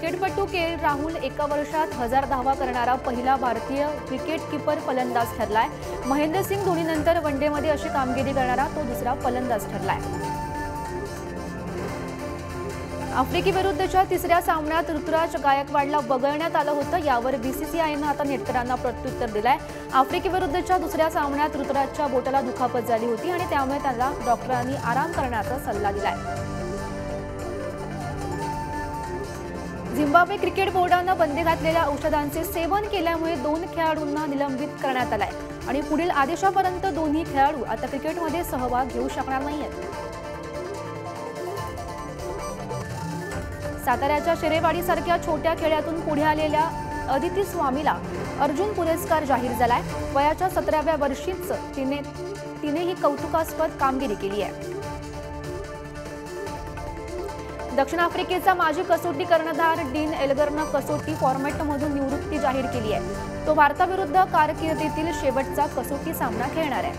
क्रिकेटपटू के राहुल एका वर्षात 1000 धावा करणारा पहिला भारतीय विकेटकीपर फलंदाज ठरलाय। महेंद्रसिंग धोनीनंतर वनडेमध्ये अशी कामगिरी करणारा तो दुसरा फलंदाज ठरलाय। आफ्रिकेविरुद्धच्या तिसऱ्या सामन्यात ऋतुराज गायकवाडला वगळण्यात आलं होतं। यावर बीसीसीआयनं आता नेटकरांना प्रत्युत्तर दिलंय। आफ्रिकेविरुद्धच्या दुसऱ्या सामन्यात ऋतुराजच्या बोटाला दुखापत झाली होती आणि त्यामुळे त्याला डॉक्टरांनी आराम करण्याचा सल्ला दिलाय। झिम्बाब्वे क्रिकेट बोर्डानं बंदी घातलेल्या औषधांचे सेवन केल्यामुळे 2 खेळाडूंना निलंबित करण्यात आलंय आणि पुढील आदेशापर्यंत दोन्ही खेळाडू आता क्रिकेटमध्ये सहभाग घेऊ शकणार नाहीत। साताऱ्याच्या शेरेवाडीसारख्या छोट्या खेड्यातून पुढे आलेल्या अदिती स्वामीला अर्जुन पुरस्कार जाहीर झालाय। वयाच्या 17व्या वर्षीच तिने ही कौतुकास्पद कामगिरी केली आहे। दक्षिण आफ्रिकेचा माजी कसोटी कर्णधार डीन एल्गरनं कसोटी फॉर्मॅटमधून निवृत्ती जाहीर केली आहे। तो भारताविरुद्ध कारकिर्दीतील शेवटचा कसोटी सामना खेळणार आहे।